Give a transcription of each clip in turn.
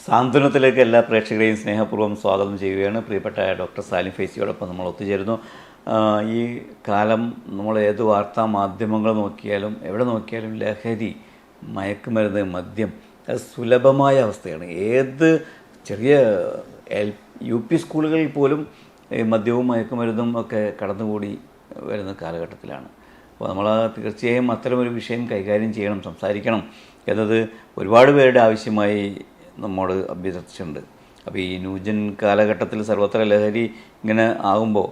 സാന്ത്വനത്തിലേക്ക് എല്ലാ പ്രേക്ഷകരെയും സ്നേഹപൂർവ്വം സ്വാഗതം ചെയ്യുകയാണ്. പ്രിയപ്പെട്ട ഡോക്ടർ സാലിം ഫൈസിയോടൊപ്പം നമ്മൾ ഒത്തുചേരുന്നു. ഈ കാലം നമ്മൾ ഏത് വാർത്താ മാധ്യമങ്ങൾ നോക്കിയാലും എവിടെ നോക്കിയാലും ലഹരി, മയക്കുമരുന്ന്, മദ്യം അത് സുലഭമായ അവസ്ഥയാണ്. ഏത് ചെറിയ UP സ്കൂളുകളിൽ പോലും മദ്യവും മയക്കുമരുന്നും ഒക്കെ കടന്നുകൂടി വരുന്ന കാലഘട്ടത്തിലാണ്. അപ്പോൾ നമ്മൾ തീർച്ചയായും അത്തരമൊരു വിഷയം കൈകാര്യം ചെയ്യണം, സംസാരിക്കണം എന്നത് ഒരുപാട് പേരുടെ ആവശ്യമായി നമ്മോട് അഭ്യർത്ഥിച്ചിട്ടുണ്ട്. അപ്പോൾ ഈ ന്യൂജൻ കാലഘട്ടത്തിൽ സർവത്ര ലഹരി ഇങ്ങനെ ആകുമ്പോൾ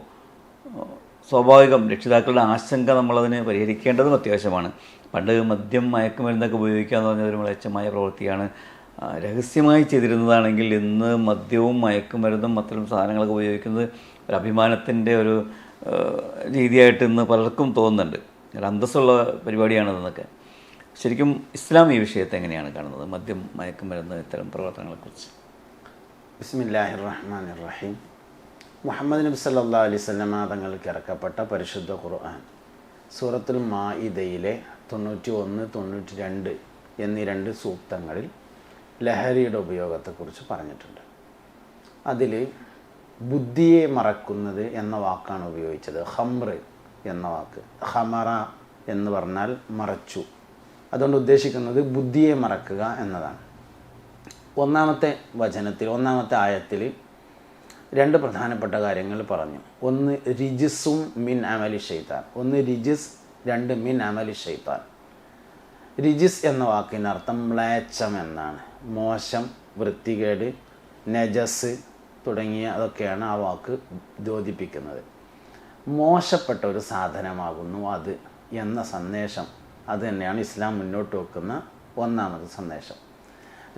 സ്വാഭാവികം രക്ഷിതാക്കളുടെ ആശങ്ക നമ്മളതിനെ പരിഹരിക്കേണ്ടതും അത്യാവശ്യമാണ്. പണ്ട് മദ്യം മയക്കുമരുന്നൊക്കെ ഉപയോഗിക്കുക എന്ന് പറഞ്ഞാൽ ഒരു മ്ലേച്ഛമായ പ്രവൃത്തിയാണ്. രഹസ്യമായി ചെയ്തിരുന്നതാണെങ്കിൽ ഇന്ന് മദ്യവും മയക്കുമരുന്നും അത്തരം സാധനങ്ങളൊക്കെ ഉപയോഗിക്കുന്നത് ഒരു അഭിമാനത്തിൻ്റെ ഒരു രീതിയായിട്ട് ഇന്ന് പലർക്കും തോന്നുന്നുണ്ട്. ഒരു അന്തസ്സുള്ള പരിപാടിയാണതെന്നൊക്കെ. ശരിക്കും ഇസ്ലാം ഈ വിഷയത്തെ എങ്ങനെയാണ് കാണുന്നത്, മദ്യം മയക്കുമരുന്ന് ഇത്തരം പ്രവർത്തനങ്ങളെക്കുറിച്ച്? ബിസ്മില്ലാഹിർ റഹ്മാനിർ റഹീം. മുഹമ്മദ് നബി സല്ലല്ലാഹു അലൈഹി വസല്ലമ തങ്ങൾക്ക് ഇറക്കപ്പെട്ട പരിശുദ്ധ ഖുർആൻ സൂറത്തുൽ മാഇദയിലെ 91, 92 എന്നീ 2 സൂക്തങ്ങളിൽ ലഹരിയുടെ ഉപയോഗത്തെക്കുറിച്ച് പറഞ്ഞിട്ടുണ്ട്. അതിൽ ബുദ്ധിയെ മറക്കുന്നത് എന്ന വാക്കാണ് ഉപയോഗിച്ചത്. ഖംറ് എന്ന വാക്ക്, ഖമറ എന്ന് പറഞ്ഞാൽ മറച്ചു. അതുകൊണ്ട് ഉദ്ദേശിക്കുന്നത് ബുദ്ധിയെ മറക്കുക എന്നതാണ്. ഒന്നാമത്തെ വചനത്തിൽ, ഒന്നാമത്തെ ആയത്തിൽ 2 പ്രധാനപ്പെട്ട കാര്യങ്ങൾ പറഞ്ഞു. ഒന്ന് റിജിസും മിൻ അമലി ഷൈത്താൻ. ഒന്ന് റിജിസ്, 2 മിൻ അമലി ഷൈത്താൻ. റിജിസ് എന്ന വാക്കിനർത്ഥം മ്ലേച്ഛം എന്നാണ്. മോശം, വൃത്തികേട്, നജസ് തുടങ്ങിയ അതൊക്കെയാണ് ആ വാക്ക് ദ്യോതിപ്പിക്കുന്നത്. മോശപ്പെട്ട ഒരു സാധനമാകുന്നു അത് എന്ന സന്ദേശം, അത് തന്നെയാണ് ഇസ്ലാം മുന്നോട്ട് വെക്കുന്ന ഒന്നാമത്തെ സന്ദേശം.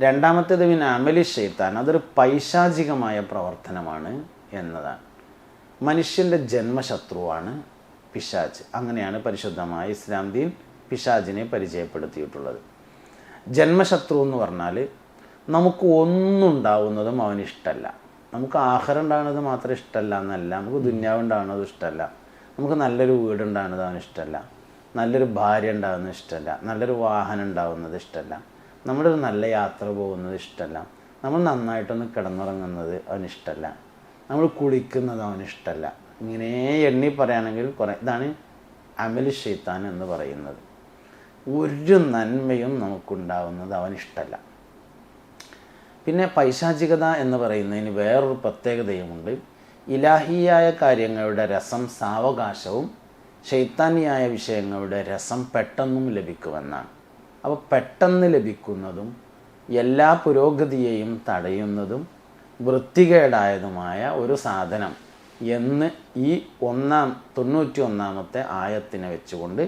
രണ്ടാമത്തേത് പിന്നെ അമലി ഷെയ്ത്താൻ, അതൊരു പൈശാചികമായ പ്രവർത്തനമാണ് എന്നതാണ്. മനുഷ്യൻ്റെ ജന്മശത്രുവാണ് പിശാച്. അങ്ങനെയാണ് പരിശുദ്ധമായ ഇസ്ലാം ദീൻ പിശാചിനെ പരിചയപ്പെടുത്തിയിട്ടുള്ളത്. ജന്മശത്രു എന്ന് പറഞ്ഞാൽ നമുക്ക് ഒന്നുണ്ടാവുന്നതും അവനിഷ്ടമല്ല. നമുക്ക് ആഹാരം ഉണ്ടാകുന്നത് മാത്രം ഇഷ്ടമല്ല എന്നല്ല, നമുക്ക് ദുന്യാവ് ഉണ്ടാകുന്നതും ഇഷ്ടമല്ല, നമുക്ക് നല്ലൊരു വീടുണ്ടാകുന്നത് അവനിഷ്ടമല്ല, നല്ലൊരു ഭാര്യ ഉണ്ടാകുന്നത് ഇഷ്ടമല്ല, നല്ലൊരു വാഹനം ഉണ്ടാകുന്നത് ഇഷ്ടമല്ല, നമ്മളൊരു നല്ല യാത്ര പോകുന്നത് ഇഷ്ടമല്ല, നമ്മൾ നന്നായിട്ടൊന്ന് കിടന്നുറങ്ങുന്നത് അവനിഷ്ടമല്ല, നമ്മൾ കുളിക്കുന്നത് അവനിഷ്ടമല്ല. ഇങ്ങനെ എണ്ണി പറയുകയാണെങ്കിൽ കുറേ. ഇതാണ് അമലി ഷെയ്ത്താൻ എന്ന് പറയുന്നത്. ഒരു നന്മയും നമുക്കുണ്ടാവുന്നത് അവനിഷ്ടമല്ല. പിന്നെ പൈശാചികത എന്ന് പറയുന്നതിന് വേറൊരു പ്രത്യേകതയുമുണ്ട്. ഇലാഹിയായ കാര്യങ്ങളുടെ രസം സാവകാശവും ശൈത്താനിയായ വിഷയങ്ങളുടെ രസം പെട്ടെന്നും ലഭിക്കുമെന്നാണ്. അപ്പോൾ പെട്ടെന്ന് ലഭിക്കുന്നതും എല്ലാ പുരോഗതിയെയും തടയുന്നതും വൃത്തികേടായതുമായ ഒരു സാധനം എന്ന് ഈ 91-ാമത്തെ ആയത്തിനെ വെച്ചുകൊണ്ട്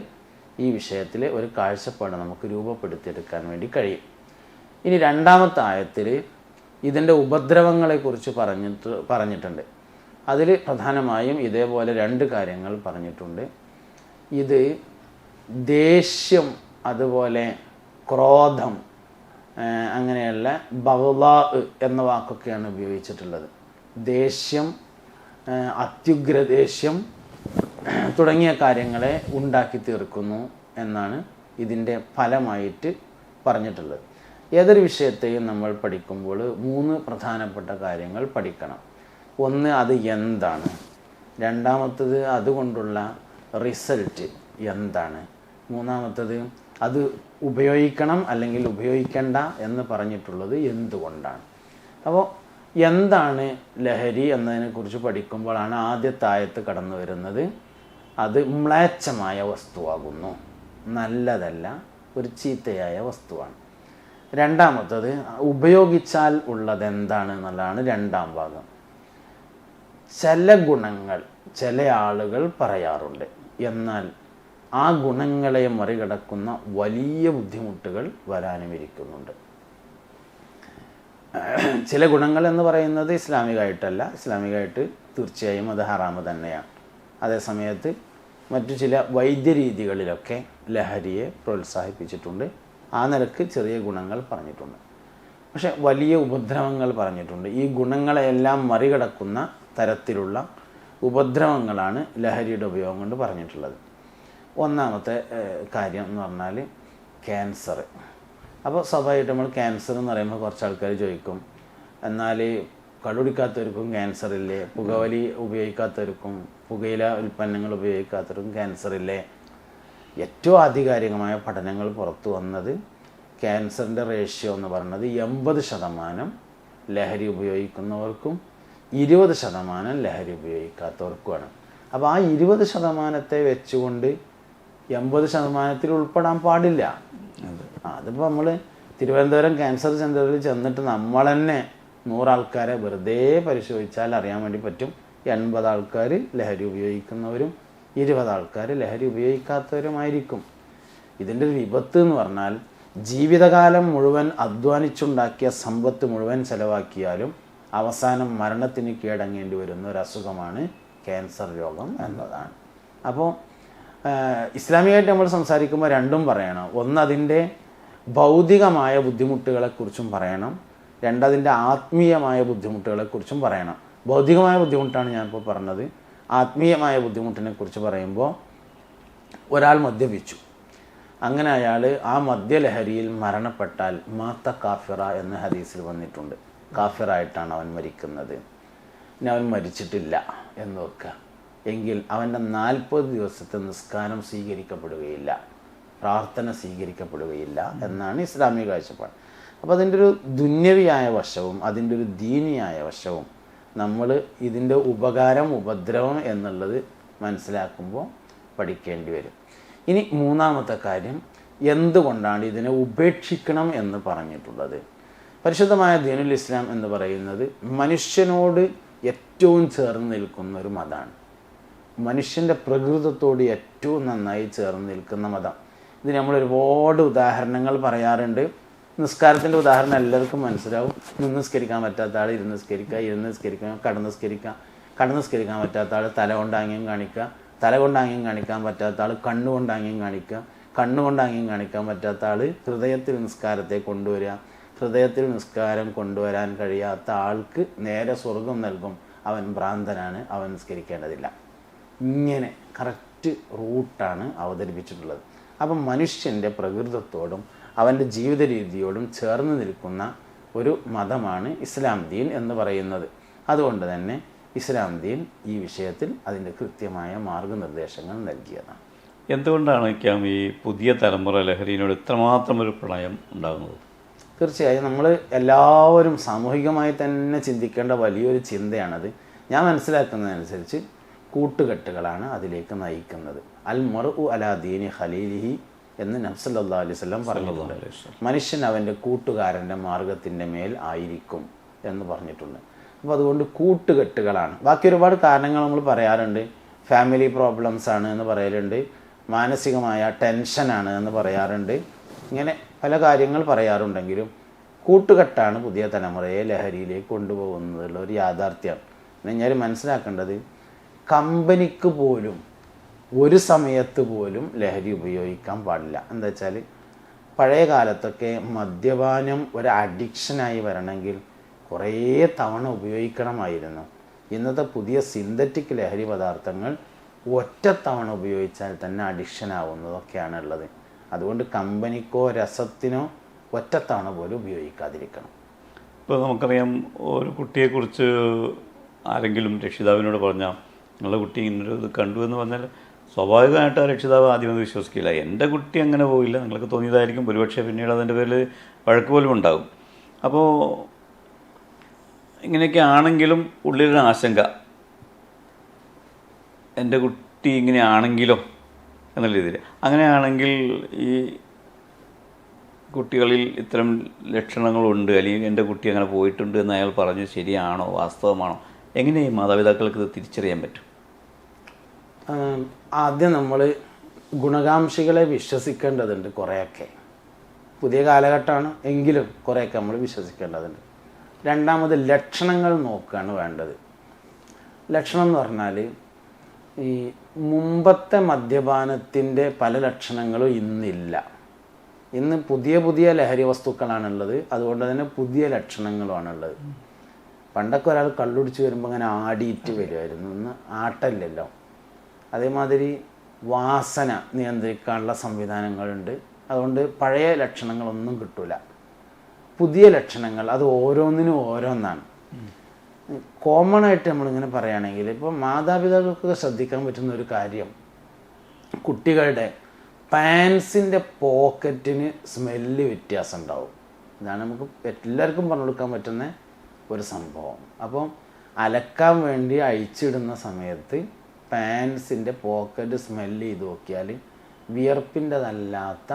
ഈ വിഷയത്തിൽ ഒരു കാഴ്ചപ്പാട് നമുക്ക് രൂപപ്പെടുത്തിയെടുക്കാൻ വേണ്ടി കഴിയും. ഇനി രണ്ടാമത്തെ ആയത്തിൽ ഇതിൻ്റെ ഉപദ്രവങ്ങളെക്കുറിച്ച് പറഞ്ഞിട്ടുണ്ട്. അതിൽ പ്രധാനമായും ഇതേപോലെ 2 കാര്യങ്ങൾ പറഞ്ഞിട്ടുണ്ട്. ഇത് ദേഷ്യം, അതുപോലെ ക്രോധം, അങ്ങനെയുള്ള ബഗ്ളാ എന്ന വാക്കൊക്കെയാണ് ഉപയോഗിച്ചിട്ടുള്ളത്. ദേഷ്യം, അത്യുഗ്രദേഷ്യം തുടങ്ങിയ കാര്യങ്ങളെ ഉണ്ടാക്കി തീർക്കുന്നു എന്നാണ് ഇതിൻ്റെ ഫലമായിട്ട് പറഞ്ഞിട്ടുള്ളത്. ഏതൊരു വിഷയത്തെയും നമ്മൾ പഠിക്കുമ്പോൾ 3 പ്രധാനപ്പെട്ട കാര്യങ്ങൾ പഠിക്കണം. ഒന്ന്, അത് എന്താണ്. രണ്ടാമത്തത്, അതുകൊണ്ടുള്ള റിസൾട്ട് എന്താണ്. മൂന്നാമത്തത്, അത് ഉപയോഗിക്കണം അല്ലെങ്കിൽ ഉപയോഗിക്കേണ്ട എന്ന് പറഞ്ഞിട്ടുള്ളത് എന്തുകൊണ്ടാണ്. അപ്പോൾ എന്താണ് ലഹരി എന്നതിനെക്കുറിച്ച് പഠിക്കുമ്പോഴാണ് ആദ്യത്തെ ആയത്ത് കടന്നു വരുന്നത്. അത് മ്ലേച്ഛമായ വസ്തുവാകുന്നു, നല്ലതല്ല, ഒരു ചീത്തയായ വസ്തുവാണ്. രണ്ടാമത്തത്, ഉപയോഗിച്ചാൽ ഉള്ളത് എന്താണ് എന്നുള്ളതാണ് രണ്ടാം ഭാഗം. ചില ഗുണങ്ങൾ ചില ആളുകൾ പറയാറുണ്ട്, എന്നാൽ ആ ഗുണങ്ങളെ മറികടക്കുന്ന വലിയ ബുദ്ധിമുട്ടുകൾ വരാനുമിരിക്കുന്നുണ്ട്. ചില ഗുണങ്ങൾ എന്ന് പറയുന്നത് ഇസ്ലാമികമായിട്ടല്ല, ഇസ്ലാമികമായിട്ട് തീർച്ചയായും അത് ഹറാമ് തന്നെയാണ്. അതേസമയത്ത് മറ്റു ചില വൈദ്യരീതികളിലൊക്കെ ലഹരിയെ പ്രോത്സാഹിപ്പിച്ചിട്ടുണ്ട്. ആ നിലക്ക് ചെറിയ ഗുണങ്ങൾ പറഞ്ഞിട്ടുണ്ട്. പക്ഷെ വലിയ ഉപദ്രവങ്ങൾ പറഞ്ഞിട്ടുണ്ട്. ഈ ഗുണങ്ങളെയെല്ലാം മറികടക്കുന്ന തരത്തിലുള്ള ഉപദ്രവങ്ങളാണ് ലഹരിയുടെ ഉപയോഗം കൊണ്ട് പറഞ്ഞിട്ടുള്ളത്. ഒന്നാമത്തെ കാര്യം എന്ന് പറഞ്ഞാൽ ക്യാൻസർ. അപ്പോൾ സ്വാഭാവികമായിട്ട് നമ്മൾ ക്യാൻസർ എന്ന് പറയുമ്പോൾ കുറച്ച് ആൾക്കാർ ചോദിക്കും, എന്നാൽ കള്ളുടിക്കാത്തവർക്കും ക്യാൻസറില്ലേ, പുകവലി ഉപയോഗിക്കാത്തവർക്കും പുകയില ഉൽപ്പന്നങ്ങൾ ഉപയോഗിക്കാത്തവർക്കും ക്യാൻസറില്ലേ. ഏറ്റവും ആധികാരികമായ പഠനങ്ങൾ പുറത്തു വന്നത് ക്യാൻസറിൻ്റെ റേഷ്യോ എന്ന് പറയുന്നത് 80% ലഹരി ഉപയോഗിക്കുന്നവർക്കും 20% ലഹരി ഉപയോഗിക്കാത്തവർക്കുമാണ്. അപ്പോൾ ആ 20% വെച്ചുകൊണ്ട് 80% ഉൾപ്പെടാൻ പാടില്ല. അതിപ്പോൾ നമ്മൾ തിരുവനന്തപുരം ക്യാൻസർ സെൻ്ററിൽ ചെന്നിട്ട് നമ്മൾ തന്നെ 100 ആൾക്കാരെ വെറുതെ പരിശോധിച്ചാൽ അറിയാൻ വേണ്ടി പറ്റും 80 ആൾക്കാർ ലഹരി ഉപയോഗിക്കുന്നവരും 20 ആൾക്കാർ ലഹരി ഉപയോഗിക്കാത്തവരുമായിരിക്കും. ഇതിൻ്റെ ഒരു വിപത്ത് എന്ന് പറഞ്ഞാൽ ജീവിതകാലം മുഴുവൻ അധ്വാനിച്ചുണ്ടാക്കിയ സമ്പത്ത് മുഴുവൻ ചെലവാക്കിയാലും അവസാനം മരണത്തിന് കീഴടങ്ങേണ്ടി വരുന്ന ഒരു അസുഖമാണ് ക്യാൻസർ രോഗം എന്നതാണ്. അപ്പോൾ ഇസ്ലാമികമായിട്ട് നമ്മൾ സംസാരിക്കുമ്പോൾ രണ്ടും പറയണം. ഒന്ന് അതിൻ്റെ ഭൗതികമായ ബുദ്ധിമുട്ടുകളെക്കുറിച്ചും പറയണം, രണ്ടതിൻ്റെ ആത്മീയമായ ബുദ്ധിമുട്ടുകളെക്കുറിച്ചും പറയണം. ഭൗതികമായ ബുദ്ധിമുട്ടാണ് ഞാനിപ്പോൾ പറഞ്ഞത്. ആത്മീയമായ ബുദ്ധിമുട്ടിനെ കുറിച്ച് പറയുമ്പോൾ ഒരാൾ മദ്യപിച്ചു, അങ്ങനെ അയാൾ ആ മദ്യലഹരിയിൽ മരണപ്പെട്ടാൽ മാത്ത കാഫിറ എന്ന ഹദീസിൽ വന്നിട്ടുണ്ട്. കാഫിറായിട്ടാണ് അവൻ മരിക്കുന്നത്. ഇനി അവൻ മരിച്ചിട്ടില്ല എന്ന് വെക്കുക എങ്കിൽ അവൻ്റെ 40 ദിവസത്തെ നിസ്കാരം സ്വീകരിക്കപ്പെടുകയില്ല, പ്രാർത്ഥന സ്വീകരിക്കപ്പെടുകയില്ല എന്നാണ് ഇസ്ലാമിക കാഴ്ചപ്പാട്. അപ്പോൾ അതിൻ്റെ ഒരു ദുന്യവിയായ വശവും അതിൻ്റെ ഒരു ദീനിയായ വശവും നമ്മൾ ഇതിൻ്റെ ഉപകാരം ഉപദ്രവം എന്നുള്ളത് മനസ്സിലാക്കുമ്പോൾ പഠിക്കേണ്ടി വരും. ഇനി മൂന്നാമത്തെ കാര്യം, എന്തുകൊണ്ടാണ് ഇതിനെ ഉപേക്ഷിക്കണം എന്ന് പറഞ്ഞിട്ടുള്ളത്? പരിശുദ്ധമായ ദീനുൽ ഇസ്ലാം എന്ന് പറയുന്നത് മനുഷ്യനോട് ഏറ്റവും ചേർന്ന് നിൽക്കുന്ന ഒരു മതമാണ്. മനുഷ്യൻ്റെ പ്രകൃതത്തോട് ഏറ്റവും നന്നായി ചേർന്ന് നിൽക്കുന്ന മതം. ഇത് നമ്മൾ ഒരുപാട് ഉദാഹരണങ്ങൾ പറയാറുണ്ട്. നിസ്കാരത്തിൻ്റെ ഉദാഹരണം എല്ലാവർക്കും മനസ്സിലാവും. നിന്ന് നിസ്കരിക്കാൻ പറ്റാത്ത ആൾ ഇരുന്ന് നിസ്കരിക്കുക, ഇരുന്ന് നിസ്കരിക്കുക, കടന്ന് നിസ്കരിക്കാൻ പറ്റാത്ത ആൾ തല കൊണ്ടാങ്ങിയും കാണിക്കുക, തല കൊണ്ടാങ്ങിയും കാണിക്കാൻ പറ്റാത്ത ആൾ കണ്ണുകൊണ്ടാങ്ങിയും കാണിക്കുക, കണ്ണുകൊണ്ടാങ്ങിയും കാണിക്കാൻ പറ്റാത്ത ആൾ ഹൃദയത്തിൽ നിസ്കാരത്തെ കൊണ്ടുവരിക, ഹൃദയത്തിൽ നിസ്കാരം കൊണ്ടുവരാൻ കഴിയാത്ത ആൾക്ക് നേരെ സ്വർഗം നൽകും, അവൻ ഭ്രാന്തനാണ്, അവൻ നിസ്കരിക്കേണ്ടതില്ല. ഇങ്ങനെ കറക്റ്റ് റൂട്ടാണ് അവതരിപ്പിച്ചിട്ടുള്ളത്. അപ്പം മനുഷ്യൻ്റെ പ്രകൃതത്തോടും അവൻ്റെ ജീവിത രീതിയോടും ചേർന്ന് നിൽക്കുന്ന ഒരു മതമാണ് ഇസ്ലാം ദീൻ എന്ന് പറയുന്നത്. അതുകൊണ്ട് തന്നെ ഇസ്ലാം ദീൻ ഈ വിഷയത്തിൽ അതിൻ്റെ കൃത്യമായ മാർഗനിർദ്ദേശങ്ങൾ നൽകിയതാണ്. എന്തുകൊണ്ടാണ് ഈ പുതിയ തലമുറ ലഹരിയിനോട് ഇത്രമാത്രം ഒരു പ്രണയം ഉണ്ടാകുന്നത്? തീർച്ചയായും നമ്മൾ എല്ലാവരും സാമൂഹികമായി തന്നെ ചിന്തിക്കേണ്ട വലിയൊരു ചിന്തയാണത്. ഞാൻ മനസ്സിലാക്കുന്നതനുസരിച്ച് കൂട്ടുകെട്ടുകളാണ് അതിലേക്ക് നയിക്കുന്നത്. അൽ മർഉ അലാ ദീനി ഖലീലിഹി എന്ന് നബി സല്ലല്ലാഹു അലൈഹി വസല്ലം പറഞ്ഞിട്ടുണ്ട്. മനുഷ്യൻ അവൻ്റെ കൂട്ടുകാരൻ്റെ മാർഗത്തിൻ്റെ മേൽ ആയിരിക്കും എന്ന് പറഞ്ഞിട്ടുണ്ട്. അപ്പോൾ അതുകൊണ്ട് കൂട്ടുകെട്ടുകളാണ്. ബാക്കി ഒരുപാട് കാരണങ്ങൾ നമ്മൾ പറയാറുണ്ട്. ഫാമിലി പ്രോബ്ലംസ് ആണ് എന്ന് പറയലുണ്ട്, മാനസികമായ ടെൻഷനാണ് എന്ന് പറയാറുണ്ട്. ഇങ്ങനെ പല കാര്യങ്ങൾ പറയാറുണ്ടെങ്കിലും കൂട്ടുകെട്ടാണ് പുതിയ തലമുറയെ ലഹരിയിലേക്ക് കൊണ്ടുപോകുന്നതുള്ള ഒരു യാഥാർത്ഥ്യം. ഞാൻ മനസ്സിലാക്കേണ്ടത്, കമ്പനിക്ക് പോലും ഒരു സമയത്ത് പോലും ലഹരി ഉപയോഗിക്കാൻ പാടില്ല. എന്താ വെച്ചാൽ പഴയ കാലത്തൊക്കെ മദ്യപാനം ഒരു അഡിക്ഷനായി വരണമെങ്കിൽ കുറേ തവണ ഉപയോഗിക്കണമായിരുന്നു. ഇന്നത്തെ പുതിയ സിന്തറ്റിക് ലഹരി പദാർത്ഥങ്ങൾ ഒറ്റത്തവണ ഉപയോഗിച്ചാൽ തന്നെ അഡിക്ഷൻ ആവുന്നതൊക്കെയാണ് ഉള്ളത്. അതുകൊണ്ട് കമ്പനിക്കോ രസത്തിനോ ഒറ്റത്തവണ പോലും ഉപയോഗിക്കാതിരിക്കണം. ഇപ്പോൾ നമുക്കറിയാം, ഒരു കുട്ടിയെക്കുറിച്ച് ആരെങ്കിലും രക്ഷിതാവിനോട് പറഞ്ഞാൽ നിങ്ങളുടെ കുട്ടി ഇങ്ങനൊരു ഇത് കണ്ടു എന്ന് പറഞ്ഞാൽ സ്വാഭാവികമായിട്ട് ആ രക്ഷിതാവ് ആദ്യമത് വിശ്വസിക്കില്ല. എൻ്റെ കുട്ടി അങ്ങനെ പോയില്ല, നിങ്ങൾക്ക് തോന്നിയതായിരിക്കും, ഒരുപക്ഷെ പിന്നീട് അതിൻ്റെ പേരിൽ വഴക്ക് പോലും ഉണ്ടാകും. അപ്പോൾ ഇങ്ങനെയൊക്കെ ആണെങ്കിലും ഉള്ളിലൊരു ആശങ്ക, എൻ്റെ കുട്ടി ഇങ്ങനെ ആണെങ്കിലോ എന്നുള്ള രീതിയിൽ. അങ്ങനെയാണെങ്കിൽ ഈ കുട്ടികളിൽ ഇത്തരം ലക്ഷണങ്ങളുണ്ട്, അല്ലെങ്കിൽ എൻ്റെ കുട്ടി അങ്ങനെ പോയിട്ടുണ്ട് എന്ന് അയാൾ പറഞ്ഞ് ശരിയാണോ, വാസ്തവമാണോ? എങ്ങനെ ഈ മാതാപിതാക്കൾക്ക് ഇത് തിരിച്ചറിയാൻ പറ്റും? ആദ്യം നമ്മൾ ഗുണകാംക്ഷികളെ വിശ്വസിക്കേണ്ടതുണ്ട്. കുറേയൊക്കെ പുതിയ കാലഘട്ടമാണ് എങ്കിലും കുറേയൊക്കെ നമ്മൾ വിശ്വസിക്കേണ്ടതുണ്ട്. രണ്ടാമത് ലക്ഷണങ്ങൾ നോക്കുകയാണ് വേണ്ടത്. ലക്ഷണം എന്ന് പറഞ്ഞാൽ ഈ മുമ്പത്തെ മദ്യപാനത്തിൻ്റെ പല ലക്ഷണങ്ങളും ഇന്നില്ല. ഇന്ന് പുതിയ പുതിയ ലഹരി വസ്തുക്കളാണുള്ളത്, അതുകൊണ്ട് തന്നെ പുതിയ ലക്ഷണങ്ങളുമാണുള്ളത്. പണ്ടൊക്കെ ഒരാൾ കള്ളുടിച്ച് വരുമ്പോൾ അങ്ങനെ ആടിയിട്ട് വരുമായിരുന്നു, ഇന്ന് ആട്ടല്ലല്ലോ. അതേമാതിരി വാസന നിയന്ത്രിക്കാനുള്ള സംവിധാനങ്ങളുണ്ട്, അതുകൊണ്ട് പഴയ ലക്ഷണങ്ങളൊന്നും കിട്ടില്ല. പുതിയ ലക്ഷണങ്ങൾ അത് ഓരോന്നിനും ഓരോന്നാണ്. കോമൺ ആയിട്ട് നമ്മളിങ്ങനെ പറയുകയാണെങ്കിൽ ഇപ്പോൾ മാതാപിതാക്കൾക്കൊക്കെ ശ്രദ്ധിക്കാൻ പറ്റുന്ന ഒരു കാര്യം, കുട്ടികളുടെ പാൻസിൻ്റെ പോക്കറ്റിന് സ്മെല്ല് വ്യത്യാസം ഉണ്ടാവും. ഇതാണ് നമുക്ക് എല്ലാവർക്കും പറഞ്ഞു കൊടുക്കാൻ പറ്റുന്ന ഒരു സംഭവം. അപ്പം അലക്കാൻ വേണ്ടി അഴിച്ചിടുന്ന സമയത്ത് പാൻസിൻ്റെ പോക്കറ്റ് സ്മെല്ല് ചെയ്ത് നോക്കിയാൽ വിയർപ്പിൻ്റെതല്ലാത്ത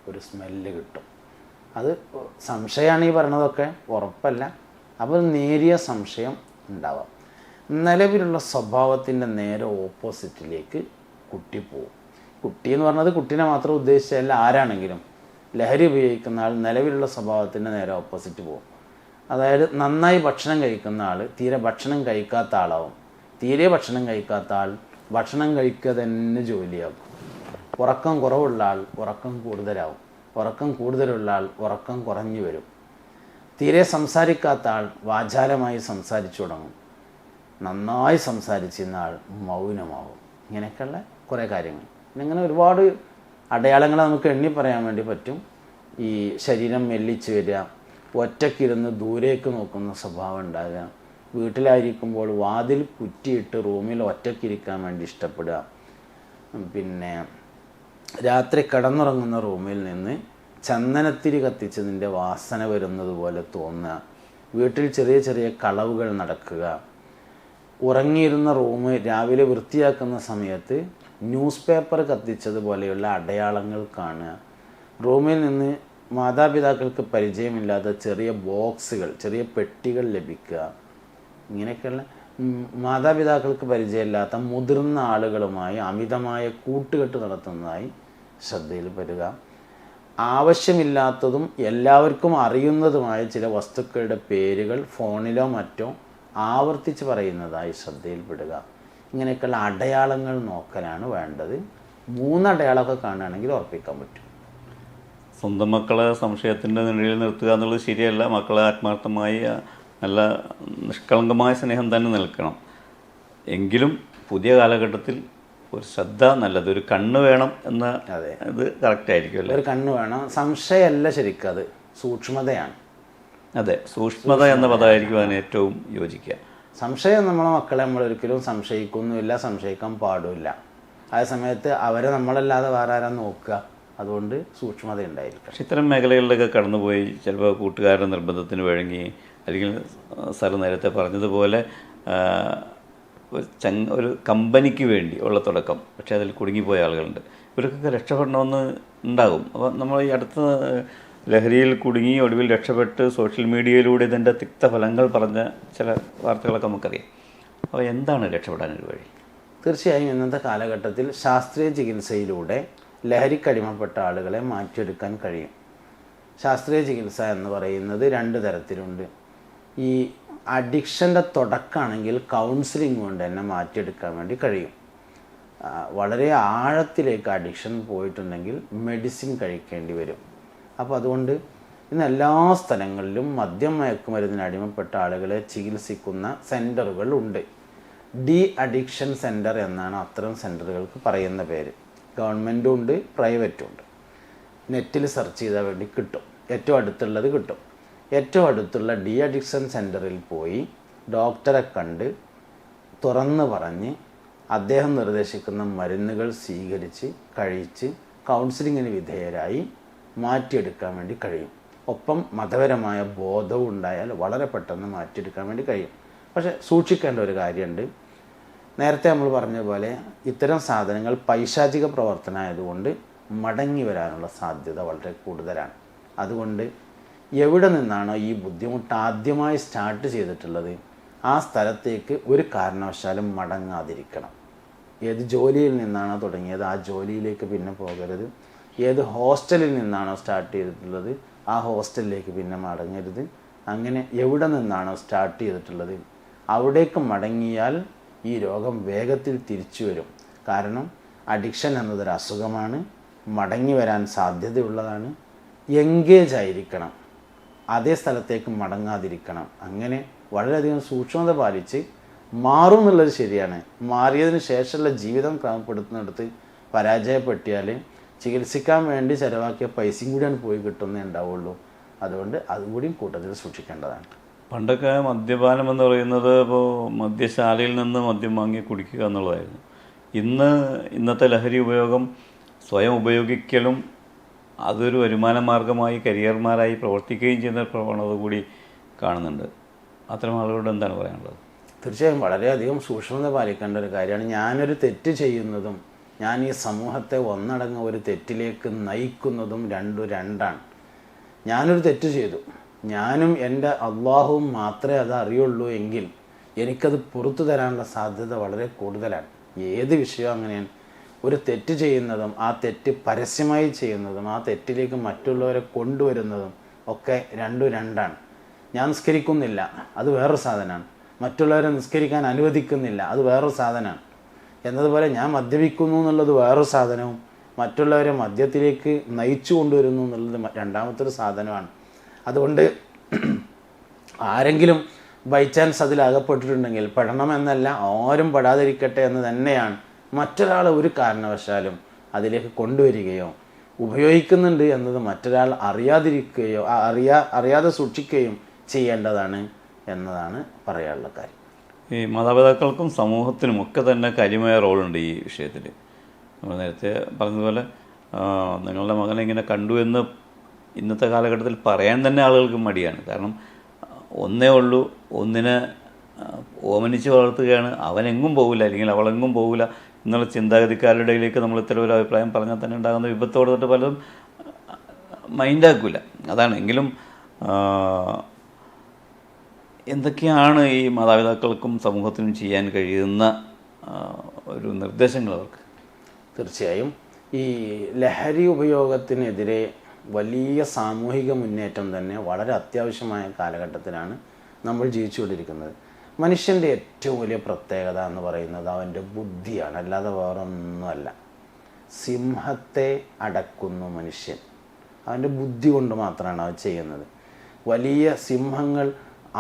ഒരു സ്മെല്ല് കിട്ടും. അത് സംശയമാണ് ഈ പറഞ്ഞതൊക്കെ, ഉറപ്പല്ല. അപ്പോൾ നേരിയ സംശയം ഉണ്ടാവാം. നിലവിലുള്ള സ്വഭാവത്തിൻ്റെ നേരെ ഓപ്പോസിറ്റിലേക്ക് കുട്ടി പോകും. കുട്ടി എന്ന് പറഞ്ഞത് കുട്ടീനെ മാത്രം ഉദ്ദേശിച്ചല്ല, ആരാണെങ്കിലും ലഹരി ഉപയോഗിക്കുന്ന ആൾ നിലവിലുള്ള സ്വഭാവത്തിൻ്റെ നേരെ ഓപ്പോസിറ്റ് പോകും. അതായത് നന്നായി ഭക്ഷണം കഴിക്കുന്ന ആൾ തീരെ ഭക്ഷണം കഴിക്കാത്ത ആളാവും. തീരെ ഭക്ഷണം കഴിക്കാത്ത ആൾ ഭക്ഷണം കഴിക്കുക തന്നെ ജോലിയാകും. ഉറക്കം കുറവുള്ള ആൾ ഉറക്കം കൂടുതലാവും. ഉറക്കം കൂടുതലുള്ള ആൾ ഉറക്കം കുറഞ്ഞു വരും. തീരെ സംസാരിക്കാത്ത ആൾ വാചാലമായി സംസാരിച്ചു തുടങ്ങും. നന്നായി സംസാരിച്ചിരുന്ന ആൾ മൗനമാവും. ഇങ്ങനെയൊക്കെയുള്ള കുറേ കാര്യങ്ങൾ. ഇങ്ങനെ ഒരുപാട് അടയാളങ്ങൾ നമുക്ക് എണ്ണി പറയാൻ വേണ്ടി പറ്റും. ഈ ശരീരം മെല്ലിച്ച് വരിക, ഒറ്റയ്ക്കിരുന്ന് ദൂരേക്ക് നോക്കുന്ന സ്വഭാവം ഉണ്ടാകുക, വീട്ടിലായിരിക്കുമ്പോൾ വാതിൽ കുറ്റിയിട്ട് റൂമിൽ ഒറ്റയ്ക്കിരിക്കാൻ വേണ്ടി ഇഷ്ടപ്പെടുക, പിന്നെ രാത്രി കിടന്നുറങ്ങുന്ന റൂമിൽ നിന്ന് ചന്ദനത്തിരി കത്തിച്ചതിൻ്റെ വാസന വരുന്നത് പോലെ തോന്നുക, വീട്ടിൽ ചെറിയ ചെറിയ കളവുകൾ നടക്കുക, ഉറങ്ങിയിരുന്ന റൂം രാവിലെ വൃത്തിയാക്കുന്ന സമയത്ത് ന്യൂസ് പേപ്പർ കത്തിച്ചതുപോലെയുള്ള അടയാളങ്ങൾ കാണുക, റൂമിൽ നിന്ന് മാതാപിതാക്കൾക്ക് പരിചയമില്ലാത്ത ചെറിയ ബോക്സുകൾ, ചെറിയ പെട്ടികൾ ലഭിക്കുക, ഇങ്ങനെയൊക്കെയുള്ള മാതാപിതാക്കൾക്ക് പരിചയമില്ലാത്ത മുതിർന്ന ആളുകളുമായി അമിതമായ കൂട്ടുകെട്ട് നടത്തുന്നതായി ശ്രദ്ധയിൽ വരിക, ആവശ്യമില്ലാത്തതും എല്ലാവർക്കും അറിയുന്നതുമായ ചില വസ്തുക്കളുടെ പേരുകൾ ഫോണിലോ മറ്റോ ആവർത്തിച്ച് പറയുന്നതായി ശ്രദ്ധയിൽപ്പെടുക. ഇങ്ങനെയൊക്കെയുള്ള അടയാളങ്ങൾ നോക്കലാണ് വേണ്ടത്. 3 അടയാളമൊക്കെ കാണുകയാണെങ്കിൽ ഉറപ്പിക്കാൻ പറ്റും. സ്വന്തം മക്കളെ സംശയത്തിൻ്റെ നിഴലിൽ നിർത്തുക എന്നുള്ളത് ശരിയല്ല. മക്കളെ ആത്മാർത്ഥമായി നല്ല നിഷ്കളങ്കമായ സ്നേഹം തന്നെ നിൽക്കണം. എങ്കിലും പുതിയ കാലഘട്ടത്തിൽ ഒരു ശ്രദ്ധ നല്ലത്, ഒരു കണ്ണ് വേണം എന്ന ഇത് കറക്റ്റ് ആയിരിക്കുമല്ലോ. ഒരു കണ്ണ് വേണം, സംശയമല്ല ശരിക്കും, അത് സൂക്ഷ്മതയാണ്. അതെ, സൂക്ഷ്മത എന്ന പദമായിരിക്കും അതിന് ഏറ്റവും യോജിക്കുക. സംശയം നമ്മളെ മക്കളെ നമ്മളൊരിക്കലും സംശയിക്കുന്നുമില്ല, സംശയിക്കാൻ പാടില്ല. ആ സമയത്ത് അവരെ നമ്മളല്ലാതെ വേറെ ആരാ നോക്കുക. അതുകൊണ്ട് സൂക്ഷ്മത ഉണ്ടായിരിക്കും. പക്ഷെ ഇത്തരം മേഖലകളിലൊക്കെ കടന്നുപോയി ചിലപ്പോൾ കൂട്ടുകാരുടെ നിർബന്ധത്തിന് വഴങ്ങി, അല്ലെങ്കിൽ സാർ നേരത്തെ പറഞ്ഞതുപോലെ ഒരു കമ്പനിക്ക് വേണ്ടി ഉള്ള തുടക്കം, പക്ഷേ അതിൽ കുടുങ്ങിപ്പോയ ആളുകളുണ്ട്. ഇവർക്കൊക്കെ രക്ഷപ്പെടണമെന്ന് ഉണ്ടാകും. അപ്പോൾ നമ്മൾ ഈ അടുത്ത ലഹരിയിൽ കുടുങ്ങി ഒടുവിൽ രക്ഷപ്പെട്ട് സോഷ്യൽ മീഡിയയിലൂടെ ഇതിൻ്റെ തിക്തഫലങ്ങൾ പറഞ്ഞ ചില വാർത്തകളൊക്കെ നമുക്കറിയാം. അപ്പോൾ എന്താണ് രക്ഷപ്പെടാനൊരു വഴി? തീർച്ചയായും ഇന്നത്തെ കാലഘട്ടത്തിൽ ശാസ്ത്രീയ ചികിത്സയിലൂടെ ലഹരിക്കടിമപ്പെട്ട ആളുകളെ മാറ്റിയെടുക്കാൻ കഴിയും. ശാസ്ത്രീയ ചികിത്സ എന്ന് പറയുന്നത് 2 തരത്തിലുണ്ട്. ഈ അഡിക്ഷൻ്റെ തുടക്കമാണെങ്കിൽ കൗൺസിലിംഗ് കൊണ്ട് തന്നെ മാറ്റിയെടുക്കാൻ വേണ്ടി കഴിയും. വളരെ ആഴത്തിലേക്ക് അഡിക്ഷൻ പോയിട്ടുണ്ടെങ്കിൽ മെഡിസിൻ കഴിക്കേണ്ടി വരും. അപ്പോൾ അതുകൊണ്ട് ഇന്ന് എല്ലാ സ്ഥലങ്ങളിലും മദ്യം മയക്കുമരുന്നിന് അടിമപ്പെട്ട ആളുകളെ ചികിത്സിക്കുന്ന സെൻറ്ററുകൾ ഉണ്ട്. ഡി അഡിക്ഷൻ സെൻറ്റർ എന്നാണ് അത്തരം സെൻറ്ററുകൾക്ക് പറയുന്ന പേര്. ഗവൺമെൻറ്റും ഉണ്ട്, പ്രൈവറ്റും ഉണ്ട്. നെറ്റിൽ സെർച്ച് ചെയ്താൽ വേണ്ടി കിട്ടും, ഏറ്റവും അടുത്തുള്ളത് കിട്ടും. ഏറ്റവും അടുത്തുള്ള ഡി അഡിക്ഷൻ സെൻറ്ററിൽ പോയി ഡോക്ടറെ കണ്ട് തുറന്ന് പറഞ്ഞ് അദ്ദേഹം നിർദ്ദേശിക്കുന്ന മരുന്നുകൾ സ്വീകരിച്ച് കഴിച്ച് കൗൺസിലിങ്ങിന് വിധേയരായി മാറ്റിയെടുക്കാൻ വേണ്ടി കഴിയും. ഒപ്പം മതപരമായ ബോധവും ഉണ്ടായാൽ വളരെ പെട്ടെന്ന് മാറ്റിയെടുക്കാൻ വേണ്ടി കഴിയും. പക്ഷേ സൂക്ഷിക്കേണ്ട ഒരു കാര്യമുണ്ട്. നേരത്തെ നമ്മൾ പറഞ്ഞ പോലെ ഇത്തരം സാധനങ്ങൾ പൈശാചിക പ്രവർത്തനമായതുകൊണ്ട് മടങ്ങി വരാനുള്ള സാധ്യത വളരെ കൂടുതലാണ്. അതുകൊണ്ട് എവിടെ നിന്നാണോ ഈ ബുദ്ധിമുട്ട് ആദ്യമായി സ്റ്റാർട്ട് ചെയ്തിട്ടുള്ളത് ആ സ്ഥലത്തേക്ക് ഒരു കാരണവശാലും മടങ്ങാതിരിക്കണം. ഏത് ജോലിയിൽ നിന്നാണോ തുടങ്ങിയത് ആ ജോലിയിലേക്ക് പിന്നെ പോകരുത്. ഏത് ഹോസ്റ്റലിൽ നിന്നാണോ സ്റ്റാർട്ട് ചെയ്തിട്ടുള്ളത് ആ ഹോസ്റ്റലിലേക്ക് പിന്നെ മടങ്ങരുത്. അങ്ങനെ എവിടെ നിന്നാണോ സ്റ്റാർട്ട് ചെയ്തിട്ടുള്ളത് അവിടേക്ക് മടങ്ങിയാൽ ഈ രോഗം വേഗത്തിൽ തിരിച്ചു വരും. കാരണം അഡിക്ഷൻ എന്നതൊരു അസുഖമാണ്, മടങ്ങി വരാൻ സാധ്യതയുള്ളതാണ്. എൻഗേജ് ആയിരിക്കണം, അതേ സ്ഥലത്തേക്ക് മടങ്ങാതിരിക്കണം. അങ്ങനെ വളരെയധികം സൂക്ഷ്മത പാലിച്ച് മാറും എന്നുള്ളത് ശരിയാണ്. മാറിയതിന് ശേഷമുള്ള ജീവിതം ക്രമപ്പെടുത്തുന്നിടത്ത് പരാജയപ്പെട്ടിയാൽ ചികിത്സിക്കാൻ വേണ്ടി ചിലവാക്കിയ പൈസയും കൂടിയാണ് പോയി കിട്ടുന്നേ ഉണ്ടാവുള്ളൂ. അതുകൊണ്ട് അതുകൂടിയും കൂട്ടത്തിൽ സൂക്ഷിക്കേണ്ടതാണ്. പണ്ടൊക്കെ മദ്യപാനം എന്ന് പറയുന്നത് ഇപ്പോൾ മദ്യശാലയിൽ നിന്ന് മദ്യം വാങ്ങി കുടിക്കുക എന്നുള്ളതായിരുന്നു. ഇന്നത്തെ ലഹരി ഉപയോഗം സ്വയം ഉപയോഗിക്കലും അതൊരു വരുമാന മാർഗമായി കരിയർമാരായി പ്രവർത്തിക്കുകയും ചെയ്യുന്ന പ്രവണത കൂടി കാണുന്നുണ്ട്. അത്തരം ആളുകളോട് എന്താണ് പറയാനുള്ളത്? തീർച്ചയായും വളരെയധികം സൂക്ഷ്മത പാലിക്കേണ്ട ഒരു കാര്യമാണ്. ഞാനൊരു തെറ്റ് ചെയ്യുന്നതും ഞാൻ ഈ സമൂഹത്തെ ഒന്നടങ്ക ഒരു തെറ്റിലേക്ക് നയിക്കുന്നതും രണ്ടാണ്. ഞാനൊരു തെറ്റ് ചെയ്തു, ഞാനും എൻ്റെ അള്ളാഹുവും മാത്രമേ അത് അറിയുള്ളൂ എങ്കിൽ എനിക്കത് പുറത്തു തരാനുള്ള സാധ്യത വളരെ കൂടുതലാണ്. ഏത് വിഷയവും അങ്ങനെയാണ്. ഒരു തെറ്റ് ചെയ്യുന്നതും ആ തെറ്റ് പരസ്യമായി ചെയ്യുന്നതും ആ തെറ്റിലേക്ക് മറ്റുള്ളവരെ കൊണ്ടുവരുന്നതും ഒക്കെ രണ്ടാണ്. ഞാൻ നിസ്കരിക്കുന്നില്ല, അത് വേറൊരു സാധനമാണ്. മറ്റുള്ളവരെ നിസ്കരിക്കാൻ അനുവദിക്കുന്നില്ല, അത് വേറൊരു സാധനമാണ്. എന്നതുപോലെ ഞാൻ മദ്യപിക്കുന്നു എന്നുള്ളത് വേറൊരു സാധനവും മറ്റുള്ളവരെ മദ്യത്തിലേക്ക് നയിച്ചു കൊണ്ടുവരുന്നു എന്നുള്ളത് രണ്ടാമത്തെ ഒരു സാധനമാണ്. അതുകൊണ്ട് ആരെങ്കിലും ബൈ ചാൻസ് അതിൽ അകപ്പെട്ടിട്ടുണ്ടെങ്കിൽ പെടണമെന്നല്ല, ആരും പെടാതിരിക്കട്ടെ എന്ന് തന്നെയാണ്. മറ്റൊരാളെ ഒരു കാരണവശാലും അതിലേക്ക് കൊണ്ടുവരികയോ ഉപയോഗിക്കുന്നുണ്ട് എന്നത് മറ്റൊരാൾ അറിയാതിരിക്കുകയോ അറിയാതെ സൂക്ഷിക്കുകയും ചെയ്യേണ്ടതാണ് എന്നതാണ് പറയാനുള്ള കാര്യം. ഈ മാതാപിതാക്കൾക്കും സമൂഹത്തിനും ഒക്കെ തന്നെ കാര്യമായ റോളുണ്ട് ഈ വിഷയത്തിൽ. നമ്മൾ നേരത്തെ പറഞ്ഞതുപോലെ നിങ്ങളുടെ മകനെ ഇങ്ങനെ കണ്ടു എന്ന് ഇന്നത്തെ കാലഘട്ടത്തിൽ പറയാൻ തന്നെ ആളുകൾക്ക് മടിയാണ്. കാരണം ഒന്നേ ഉള്ളൂ, ഒന്നിനെ ഓമനിച്ച് വളർത്തുകയാണ്, അവനെങ്ങും പോകില്ല അല്ലെങ്കിൽ അവളെങ്ങും പോകില്ല എന്നുള്ള ചിന്താഗതിക്കാരുടെ ഇടയിലേക്ക് നമ്മൾ ഇത്തരം ഒരു അഭിപ്രായം പറഞ്ഞാൽ തന്നെ ഉണ്ടാകുന്ന വിപത്തോട് തൊട്ട് പലതും മൈൻഡാക്കില്ല. അതാണ്. എങ്കിലും എന്തൊക്കെയാണ് ഈ മാതാപിതാക്കൾക്കും സമൂഹത്തിനും ചെയ്യാൻ കഴിയുന്ന ഒരു നിർദ്ദേശങ്ങൾ അവർക്ക്? തീർച്ചയായും ഈ ലഹരി ഉപയോഗത്തിനെതിരെ വലിയ സാമൂഹിക മുന്നേറ്റം തന്നെ വളരെ അത്യാവശ്യമായ കാലഘട്ടത്തിലാണ് നമ്മൾ ജീവിച്ചുകൊണ്ടിരിക്കുന്നത്. മനുഷ്യൻ്റെ ഏറ്റവും വലിയ പ്രത്യേകത എന്ന് പറയുന്നത് അവൻ്റെ ബുദ്ധിയാണ്, അല്ലാതെ വേറൊന്നുമല്ല. സിംഹത്തെ അടക്കുന്നു മനുഷ്യൻ, അവൻ്റെ ബുദ്ധി കൊണ്ട് മാത്രമാണ് അവൻ ചെയ്യുന്നത്. വലിയ സിംഹങ്ങൾ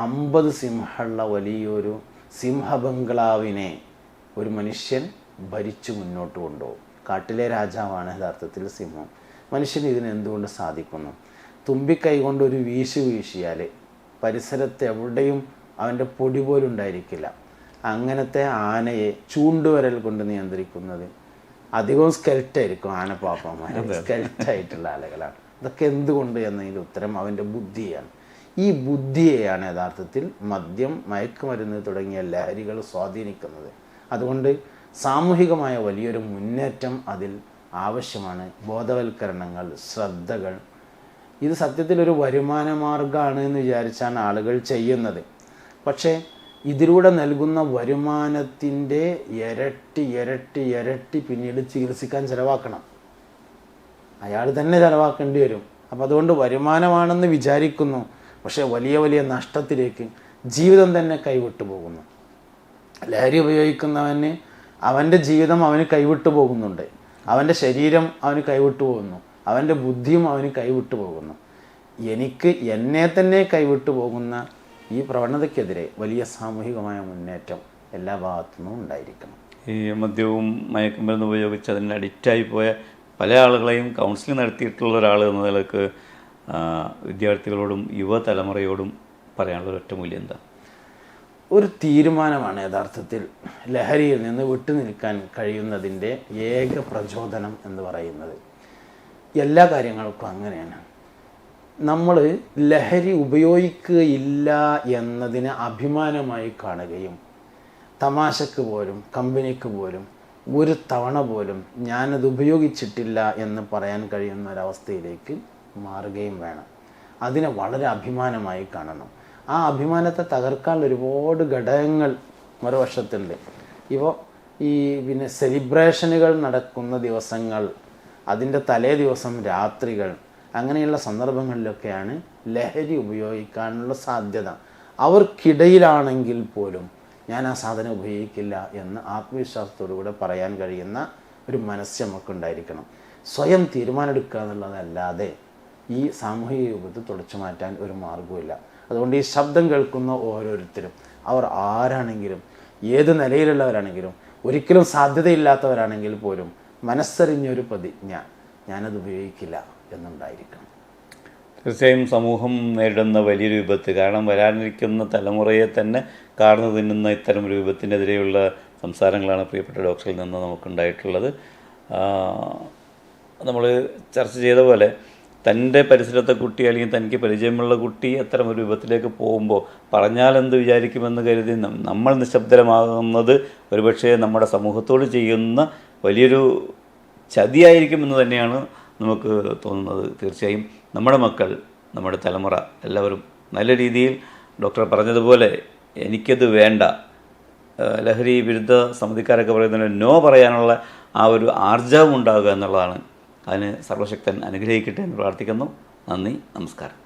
50 സിംഹമുള്ള വലിയൊരു സിംഹബംഗ്ലാവിനെ ഒരു മനുഷ്യൻ ഭരിച്ചു മുന്നോട്ട് കൊണ്ടുപോകും. കാട്ടിലെ രാജാവാണ് യഥാർത്ഥത്തിൽ സിംഹം. മനുഷ്യന് ഇതിന് എന്തുകൊണ്ട് സാധിക്കുന്നു? തുമ്പിക്കൈ കൊണ്ട് ഒരു വീശിയാൽ പരിസരത്ത് എവിടെയും അവൻ്റെ പൊടി പോലും ഉണ്ടായിരിക്കില്ല. അങ്ങനത്തെ ആനയെ ചൂണ്ടുവരൽ കൊണ്ട് നിയന്ത്രിക്കുന്നത് അധികവും സ്കെൽറ്റായിരിക്കും. ആനപ്പാപ്പന്മാർ സ്കെൽറ്റായിട്ടുള്ള ആളുകളാണ്. ഇതൊക്കെ എന്തുകൊണ്ട് എന്നതിൻ്റെ ഉത്തരം അവൻ്റെ ബുദ്ധിയാണ്. ഈ ബുദ്ധിയെയാണ് യഥാർത്ഥത്തിൽ മദ്യം, മയക്കുമരുന്ന് തുടങ്ങിയ ലഹരികൾ സ്വാധീനിക്കുന്നത്. അതുകൊണ്ട് സാമൂഹികമായ വലിയൊരു മുന്നേറ്റം അതിൽ ആവശ്യമാണ്. ബോധവൽക്കരണങ്ങൾ, ശ്രദ്ധകൾ, ഇത് സത്യത്തിൽ ഒരു വരുമാന മാർഗ്ഗമാണ് എന്ന് വിചാരിച്ചാണ് ആളുകൾ ചെയ്യുന്നത്. പക്ഷേ ഇതിലൂടെ നൽകുന്ന വരുമാനത്തിൻ്റെ ഇരട്ടി പിന്നീട് ചികിത്സിക്കാൻ ചിലവാക്കണം. അയാൾ തന്നെ ചിലവാക്കേണ്ടി വരും. അപ്പോൾ അതുകൊണ്ട് വരുമാനമാണെന്ന് വിചാരിക്കുന്നു, പക്ഷേ വലിയ നഷ്ടത്തിലേക്ക് ജീവിതം തന്നെ കൈവിട്ടു പോകുന്നു. ലഹരി ഉപയോഗിക്കുന്നവന് അവൻ്റെ ജീവിതം അവന് കൈവിട്ടു പോകുന്നുണ്ട്, അവൻ്റെ ശരീരം അവന് കൈവിട്ടു പോകുന്നു, അവൻ്റെ ബുദ്ധിയും അവന് കൈവിട്ടു പോകുന്നു. എന്നെ തന്നെ കൈവിട്ടു പോകുന്ന ഈ പ്രവണതയ്ക്കെതിരെ വലിയ സാമൂഹികമായ മുന്നേറ്റം എല്ലാ ഭാഗത്തുനിന്നും ഉണ്ടായിരിക്കണം. ഈ മദ്യവും മയക്കുമരുന്ന് ഉപയോഗിച്ച് അതിന് അഡിക്റ്റായി പോയ പല ആളുകളെയും കൗൺസിലിംഗ് നടത്തിയിട്ടുള്ള ഒരാൾ എന്ന നിലക്ക് വിദ്യാർത്ഥികളോടും യുവതലമുറയോടും പറയാനുള്ള ഒറ്റമൂല്യം എന്താ? ഒരു തീരുമാനമാണ് യഥാർത്ഥത്തിൽ ലഹരിയിൽ നിന്ന് വിട്ടുനിൽക്കാൻ കഴിയുന്നതിൻ്റെ ഏക പ്രചോദനം എന്ന് പറയുന്നത്. എല്ലാ കാര്യങ്ങൾക്കും അങ്ങനെയാണ്. നമ്മൾ ലഹരി ഉപയോഗിക്കുകയില്ല എന്നതിനെ അഭിമാനമായി കാണുകയും തമാശക്ക് പോലും കമ്പനിക്ക് പോലും ഒരു തവണ പോലും ഞാനത് ഉപയോഗിച്ചിട്ടില്ല എന്ന് പറയാൻ കഴിയുന്ന ഒരവസ്ഥയിലേക്ക് മാറുകയും വേണം. അതിനെ വളരെ അഭിമാനമായി കാണണം. ആ അഭിമാനത്തെ തകർക്കാൻ ഒരുപാട് ഘടകങ്ങൾ മറുവശത്തുണ്ട്. ഇപ്പോൾ പിന്നെ സെലിബ്രേഷനുകൾ നടക്കുന്ന ദിവസങ്ങൾ, അതിൻ്റെ തലേ ദിവസം രാത്രികൾ, അങ്ങനെയുള്ള സന്ദർഭങ്ങളിലൊക്കെയാണ് ലഹരി ഉപയോഗിക്കാനുള്ള സാധ്യത. അവർക്കിടയിലാണെങ്കിൽ പോലും ഞാൻ ആ സാധനം ഉപയോഗിക്കില്ല എന്ന് ആത്മവിശ്വാസത്തോടു കൂടെ പറയാൻ കഴിയുന്ന ഒരു മനസ്സ് നമുക്കുണ്ടായിരിക്കണം. സ്വയം തീരുമാനമെടുക്കുക എന്നുള്ളതല്ലാതെ ഈ സാമൂഹിക രൂപത്തിൽ തുടച്ചു മാറ്റാൻ ഒരു മാർഗവുമില്ല. അതുകൊണ്ട് ഈ ശബ്ദം കേൾക്കുന്ന ഓരോരുത്തരും, അവർ ആരാണെങ്കിലും ഏത് നിലയിലുള്ളവരാണെങ്കിലും ഒരിക്കലും സാധ്യതയില്ലാത്തവരാണെങ്കിൽ പോലും മനസ്സറിഞ്ഞൊരു പ്രതിജ്ഞ, ഞാനത് ഉപയോഗിക്കില്ല എന്നുണ്ടായിരിക്കണം. തീർച്ചയായും സമൂഹം നേരിടുന്ന വലിയൊരു വിപത്ത്, കാരണം വരാനിരിക്കുന്ന തലമുറയെ തന്നെ കാർന്നു തിന്നുന്ന ഇത്തരം ഒരു വിപത്തിനെതിരെയുള്ള സംസാരങ്ങളാണ് പ്രിയപ്പെട്ട ഡോക്ടറിൽ നിന്ന് നമുക്കുണ്ടായിട്ടുള്ളത്. നമ്മൾ ചർച്ച ചെയ്ത പോലെ തൻ്റെ പരിസരത്തെ കുട്ടി അല്ലെങ്കിൽ തനിക്ക് പരിചയമുള്ള കുട്ടി അത്തരം ഒരു വിപത്തിലേക്ക് പോകുമ്പോൾ പറഞ്ഞാലെന്ത് വിചാരിക്കുമെന്ന് കരുതി നമ്മൾ നിശബ്ദരമാകുന്നത് ഒരുപക്ഷെ നമ്മുടെ സമൂഹത്തോട് ചെയ്യുന്ന വലിയൊരു ചതിയായിരിക്കുമെന്ന് തന്നെയാണ് നമുക്ക് തോന്നുന്നത്. തീർച്ചയായും നമ്മുടെ മക്കൾ, നമ്മുടെ തലമുറ എല്ലാവരും നല്ല രീതിയിൽ ഡോക്ടർ പറഞ്ഞതുപോലെ എനിക്കത് വേണ്ട, ലഹരി വിരുദ്ധ സമിതിക്കാരൊക്കെ പറയുന്നതിന് നോ പറയാനുള്ള ആ ഒരു ആർജവം ഉണ്ടാകുക എന്നുള്ളതാണ്. അതിന് സർവശക്തൻ അനുഗ്രഹിക്കട്ടെ എന്ന് പ്രാർത്ഥിക്കുന്നു. നന്ദി, നമസ്കാരം.